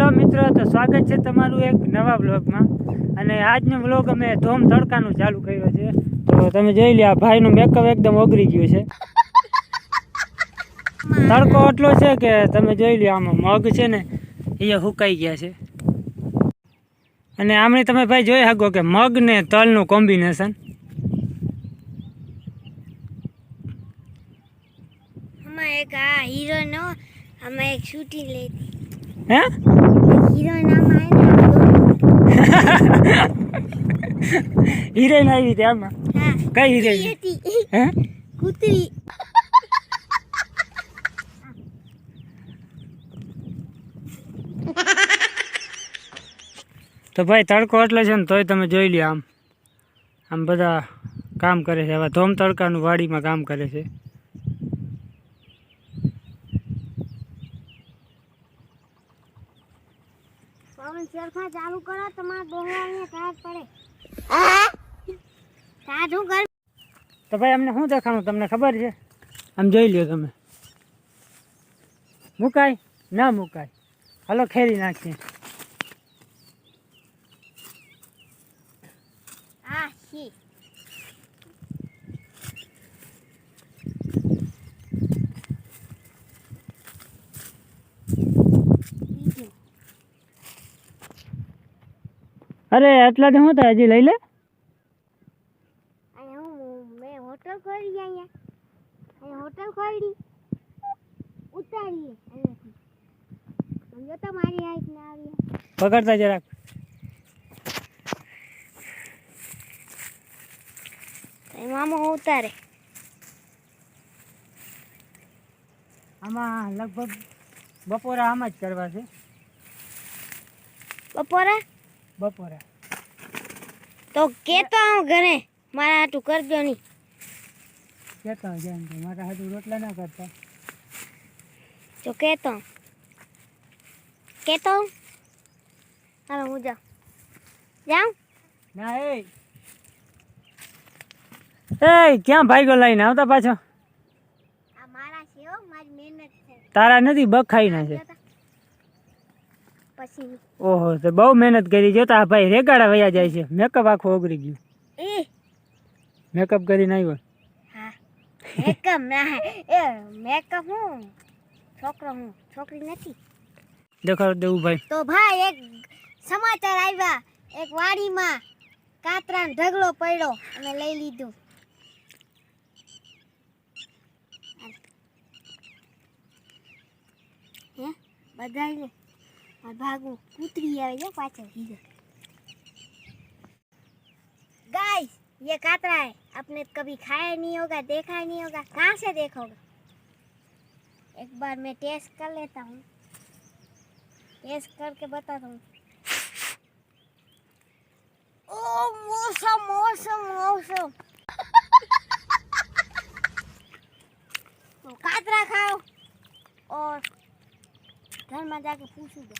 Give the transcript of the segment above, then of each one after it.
Hello મિત્રો, તો સ્વાગત છે તમારું એક નવા વ્લોગમાં. અને આજનો વ્લોગ અમે ધોમ તડકાનું ચાલુ કર્યો છે. તો તમે જોઈ લો, આ ભાઈનું મેકઅપ એકદમ ઓગળી ગયું છે. તડકો એટલો છે કે તમે જોઈ લો, આમાં મગ છે ને એ સુકાઈ ગયા છે. અને આમણે તમે ભાઈ જોઈ શકો કે મગ ને તલનું કોમ્બિનેશન. એક આ હીરોનો આમાં એક શૂટિંગ લેતી હે હીરોઈન આમાં હિરોઈન આવી હતી આમાં? હા, કઈ હિરોઈન? હે કૂતરી. તો ભાઈ તડકો એટલો છે ને તોય તમે જોઈ લ્યો, આમ બધા કામ કરે છે. હવે ધોમ તડકાનું વાડીમાં કામ કરે છે. પવન સરખા ચાલુ કરો, તમારા ડોંગરાને કાટ પડે. સાધુ કર. તો ભાઈ અમને શું દેખાણું તમને ખબર છે? આમ જોઈ લ્યો તમે. મુકાય ના મુકાય? હાલો ખેરી નાખીએ. આ શી અરે એટલાથી શું થાય? હજી લઈ લે. મેં હોટલ ખોલી અહીંયા હોટલ ખોલી ઉતારીએ અહીંયાથી. સમજો તો મારી હાઈટ ના આવી. પકડતા જરાક. મામો ઉતારે. આમાં લગભગ બપોરા આમાં જ કરવા છે. બપોરા તો કેતો આવું ઘરે મારા હાટું કરજો નહીં. કેતા જાય તો મારા હાથું રોટલા ના કરતા. તો કેતો હાલો હું જાઉં. ના એ ક્યાં ભાઈગો લઈને આવતા પાછો? આ મારા છે હો, મારી મહેનત છે. તારા નથી, બખાઈ ના છે. પછી ઓહો, તો બહુ મહેનત કરી. જોતા ભાઈ રેગાડા વયા જાય છે. મેકઅપ આખું ઓગળી ગયું. મેકઅપ કરીને આવ્યો. હા, મેકઅપ ના એ મેકઅપ હું છોકરો હું છોકરી નથી. દેખાડ દેવું ભાઈ. તો ભાઈ એક સમાચાર આવ્યા, એક વાડીમાં કાતરાનો ઢગલો પડ્યો અને લઈ લીધું. હે બધાને भागो कूतरी है ये पाछल हीरो. गाइस ये कातरा है, आपने कभी खाया नहीं होगा, देखा नहीं होगा. कहाँ से देखोगे? एक बार मैं टेस्ट कर लेता हूँ, टेस्ट करके बताता हूँ. ओ मौसम मौसम मौसम. तो कातरा खाओ और घर में जाके पूछू दो.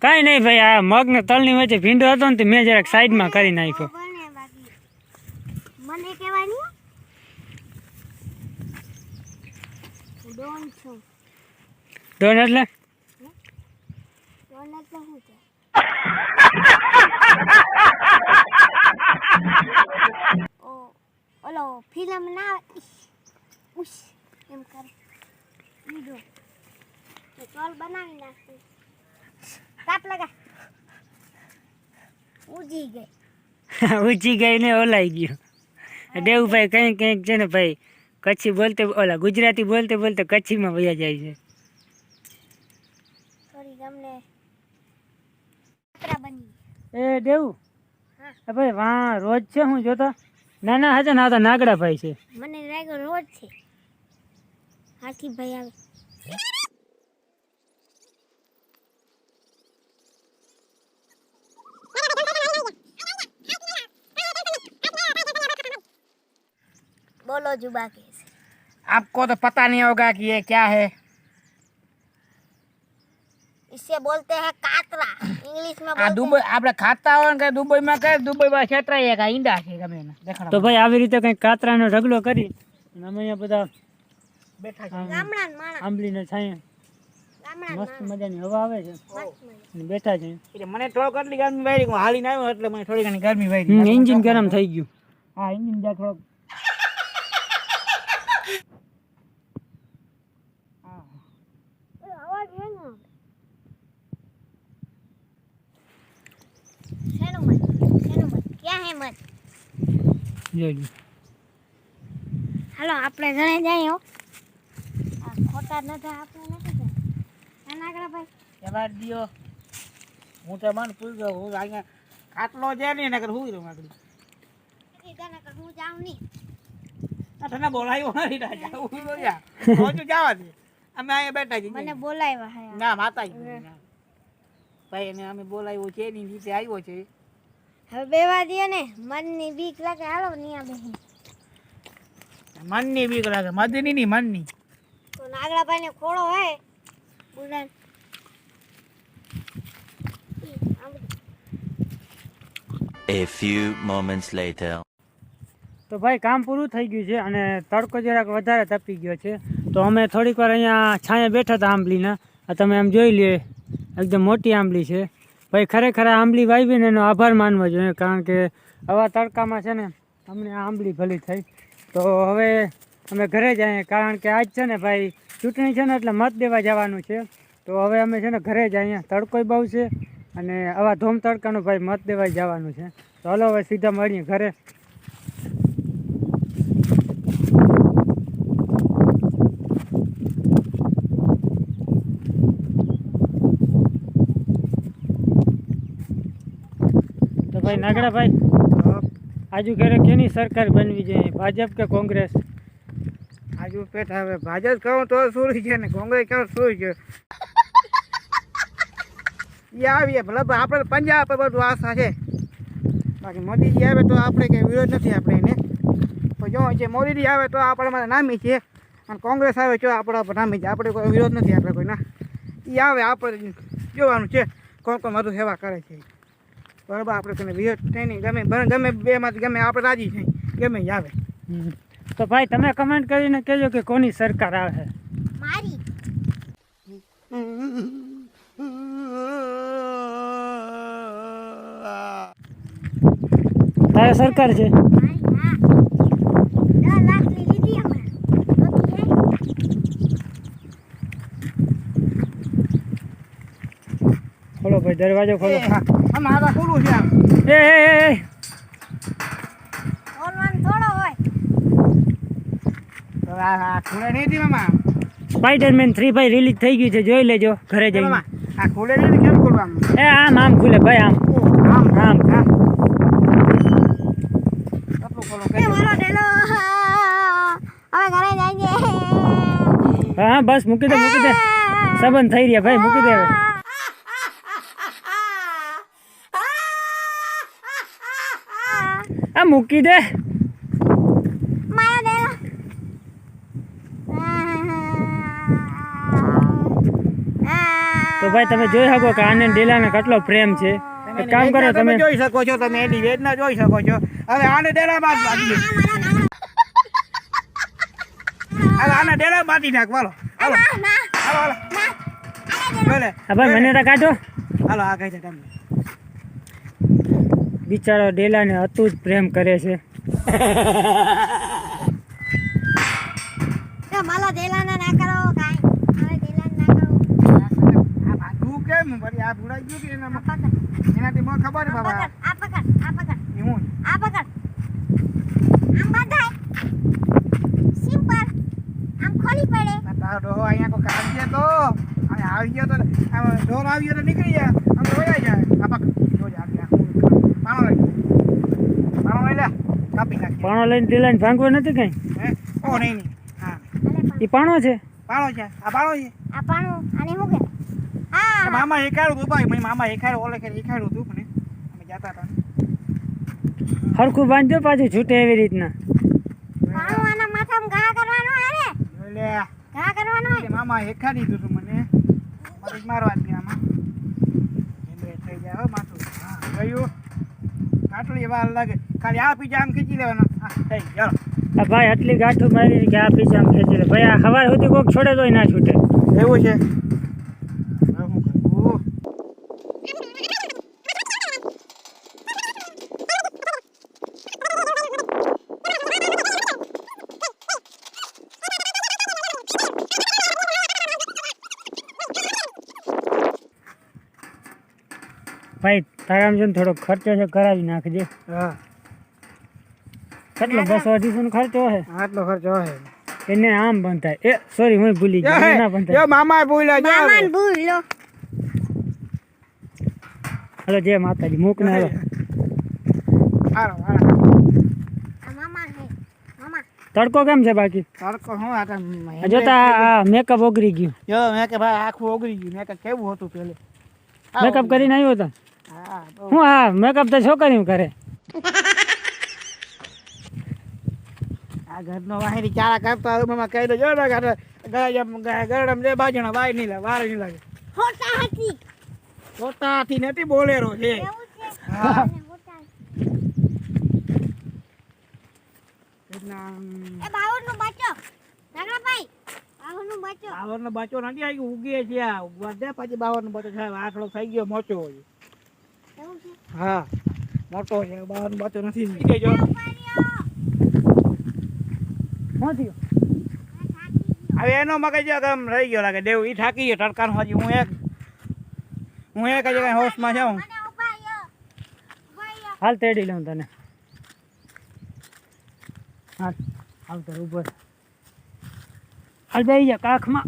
કઈ નહીં ભાઈ, આ મગ ને તલ ની વચ્ચે ભીંડો હતો ને મેં જરાક સાઈડમાં કરી નાખ્યો. મને કહેવાની ડોન છું. ડોન એટલે? ડોન એટલે શું છે? ઓલો ફિલ્મ ના ઉશ એમ કરે વીડો તો ચોલ બનાવી નાખતી. કાપ લગા. ઉજી ગઈ ને ઓલાઈ ગયું. દેવુભાઈ કંઈક છે ને ભાઈ, કચ્છી બોલતે ઓલા ગુજરાતી બોલતે બોલતે કચ્છીમાં વયા જાય છે. થોડી ગમને કાતરા બની. એ દેવું ભાઈ, વાહ રોજ છે હું જોતો. ના ના હજે ના, તો નાગડા ભાઈ છે. મને લાગ્યો રોજ છે. હાથી ભાઈ આવે. बोलो जुबा कैसे? आपको तो पता नहीं होगा कि ये क्या है. इसे बोलते हैं कातरा. इंग्लिश में આ દુબઈ આપણે ખાતા હોય ને કે દુબઈમાં કે દુબઈમાં છેતરાય કે ઈંડા છે ગમે એને દેખાડો. તો ભાઈ આવી રીતે કંઈક કાતરાનો ઢગલો કરી અને અમે અહીંયા બધા બેઠા છે. આમ ગામડાના માણસ આંબલીને છાંયે ગામડાના મસ્ત માણસ મજાની હવા આવે છે મસ્ત મજા. અને બેઠા છે એટલે મને થોડોક આટલી ગરમી વાયરી હું હાલીને આવ્યો એટલે મને થોડી ઘણી ગરમી વાયરી. એન્જિન ગરમ થઈ ગયું હા એન્જિન જા થોડોક અવાજ હે ને શેનું મત ક્યાં હે મત જોઈ હાલો આપણે જણે જઈએ હો આ ખોટા નથી આપણે નથી જાય નાનકડા ભાઈ જવા દ્યો. હું તો મન પૂરી ગયો. હું અહીંયા ખાટલો છે ને નકર હુઈ રહું આગળ. કીધા કે હું જાઉં નહીં આ તને બોલાયો નથી રાજા. હું તો જા. રોજ જવા દે. અમે અહીંયા બેઠા છીએ. મને બોલાવ્યા હે ના માતાજી ભાઈ એને અમે બોલાવ્યો છે એની રીતે આવ્યો છે. હવે બેવા દે ને મનની બીક લાગે હાલો નિયા બેહી મનની બીક લાગે મદની ની મનની. તો નાગડા ભાઈ ને ખોળો હે Bulan A few moments later. તો ભાઈ કામ પૂરું થઈ ગયું છે અને તડકો જરાક વધારે તપી ગયો છે તો અમે થોડીક વાર અહીંયા છાંયે બેઠા હતા આંબલીના આ તમે આમ જોઈ લે એકદમ મોટી આંબલી છે ભાઈ ખરેખર આ આંબલી વાવીને એનો આભાર માનવો જોઈએ કારણ કે આવા તડકામાં છે ને અમને આ આંબલી ભલી થઈ તો હવે અમે ઘરે જઈએ કારણ કે આજ છે ને ભાઈ ચૂંટણી છે ને એટલે મત દેવા જવાનું છે તો હવે અમે છે ને ઘરે જ અહીંયા તડકોય બહુ છે અને આવા ધોમ તડકાનું ભાઈ મત દેવા જવાનું છે તો હલો હવે સીધા મળીએ ઘરે તો ભાઈ નાગડા ભાઈ આજુ ઘરે કેની સરકાર બનવી જોઈએ ભાજપ કે કોંગ્રેસ આજુ પેટ હવે ભાજપ કહું તો શું છે ને કોંગ્રેસ કહું શું છે એ આવીએ ભલે આપણે પંજાબ પર બધું આશા છે બાકી મોદીજી આવે તો આપણે કંઈ વિરોધ નથી આપણે એને તો જો જે મોદીજી આવે તો આપણા માટે નામી છે અને કોંગ્રેસ આવે તો આપણા પર નામી છે આપણે કોઈ વિરોધ નથી આપણે કોઈના એ આવે આપણે જોવાનું છે કોણ કોણ વધુ સેવા કરે છે બરાબર આપણે કોઈને વિરોધ થઈ નહીં ગમે ગમે બેમાંથી ગમે આપણે રાજી થઈ ગમે એ આવે તો ભાઈ તમે કમેન્ટ કરીને કહેજો કે કોની સરકાર આવે મારી તારે સરકાર છે મારી હા 10 લાખ ની લીધી હમણાં નહોતી ખોલો ભાઈ દરવાજો ખોલો આમાં હાથા ખોલું છે આમ એ ઓનલાઈન થોડો હોય તો આ ખોલે નહીં હતી મામા સ્પાઈડરમેન 3 ભાઈ રિલીઝ થઈ ગયું છે જોઈ લેજો ઘરે જઈને મામા આ ખોલે નહીં કેમ ખોલવાનું એ આમ ખુલે ભાઈ આમ આમ આમ આમ કેટલું ખોલો એ મારો ડેલો હવે ઘરે જઈએ હા બસ મૂકી દે સંબંધ થઈ રહ્યા ભાઈ મૂકી દે હવે આ મૂકી દે મારો ડેલો તો ભાઈ તમે જોઈ શકો કે આને ડેલાને કેટલો પ્રેમ છે એક કામ કરો તમે જોઈ શકો છો તમે એની વેદના જોઈ શકો છો હવે આને ડેરા બાદ બાંધી હવે આને ડેરા બાંધી નાખ વાલો હાલો હાલો હાલો બોલે હા ભાઈ મને તો કાઢો હાલો આ કહી દે તમે બિચારો ડેલાને અતું જ પ્રેમ કરે છે માલા દેલાના ના કરો કાઈ હવે દેલાન ના કરો આ બાંધવું કેમ વળી આ ભૂલાઈ ગયું કે એનામાં એનાથી મને ખબર બાબા આ પકડ હું આ પકડ આમ બાંધાય સિમ્પલ આમ ખોલી પડે તારો ડોહો અહીંયા કોઈ કામ છે તો અને આવી ગયો તો આમ ઢોર આવી ગયો તો નીકળી જાય આમ વયા જાય આ પકડ જોજે આ પાણો લઈ લે કાપી નાખ પાણો લઈને ડેલાને ભાંગવો નથી કઈ હે ઓ નહીં હા એ પાણો છે પાણો છે આ પાણો છે આ પાણું આને શું કે હા મામા એકાડું હતું ભાઈ મામા એકાડું ઓલે કે એકાડું હતું પણ અમે જતા હતા હરખું બાંધજો પાછું છૂટે એવી રીતના પાણું આના માથામાં ઘા કરવાનો હે રે લે ઘા કરવાનો હે મામા એકાડી દીધું હતું મને મગજ મારવા દે આમાં એમ થઈ જાય હો માથું હા ગયું કાટલી વાર લાગે ખાલી આ પીજા આમ ખીચી લેવાનો હા થઈ ગયો આ ભાઈ આટલી ગાંઠું મારી કે આ પીછે આમ ખેંચી લે ભાઈ. આ સવાર સુધી કોક છોડે તોય ના છૂટે. એવું છે. હવે શું કરવું? ભાઈ તારામ જો થોડો ખર્ચો છે કરાવી નાખજે. હા, કેટલો 200-250 નો ખર્ચો હે આટલો ખર્ચો હે. એને આમ બંધ થાય. એ સોરી હું ભૂલી ગયો. ના બંધ થાય. જો મામા ભૂલ્યા જો મામાને ભૂલ લો. હલો જય માતાજી. મૂક ને હલો. હારો આ મામા હે મામા. તડકો કેમ છે બાકી? તડકો હું આ જોતા આ મેકઅપ ઓગરી ગયું. જો મેં કે ભાઈ આખું ઓગળી ગયું. મેં કે કેવું હતું પેલે. મેકઅપ કરીને આવ્યો તો હા, બહુ. હું હા મેકઅપ તો છોકરીઓ કરે. આ ઘરનો વાહિની ચારા કરતા મમ્મા કહી દો જો ને ગરડમ જે બાજણા વાય નહીં લાગે, વાર નહીં લાગે. હોટા હતી. પોતાથી નથી બોલેરો છે. એવું છે. હા. હોટા. એટલા એ બાવરનો બચ્ચો. નાગરાભાઈ બાવરનો બચ્ચો. બાવરનો બચ્ચો નથી આવી ઉગે છે. આ વધે પછી બાવરનો બચ્ચો છે. આખડો થઈ ગયો મોટો હોય. એવું છે. હા, મોટો છે. બાવરનો બચ્ચો નથી થઈ ગયો. શું થયું? હવે એનો મગજ આમ રહી ગયો લાગે. દેવ ઈ થાકી ગયો તડકાનો. હજી હું એક જ કઈ હોશમાં છું. મને ઉભા યો. ઉભા યો. હાલ તેડી લઉં તને. હાલ હાલ તાર ઉભો રહે. હાલ બેસી જા કાખમાં.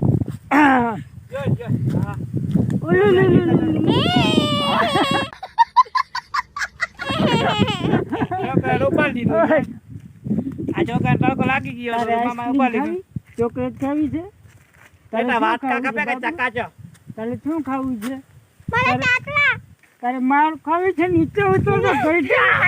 જો જો હા છોકરા ઉપાડી દીધું. આ છોકરા તડકો લાગી ગયો તો મામા ઉપાડી લીધું. ચોકલેટ ખાવી છે? બેટા વાટકા કાપે કે ચકાચો. તારે શું ખાવું છે? મને કાકડા. તારે માર ખાવી છે? નીચે ઉતર તો બેઠા.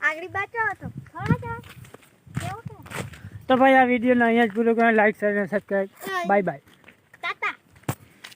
આગળી બચ્ચો હતો. થોડા કેવું છે? તો ભાઈ આ વિડીયોને અહીંયા જ પૂરો કરો. લાઈક શેર અને સબસ્ક્રાઈબ. Bye bye.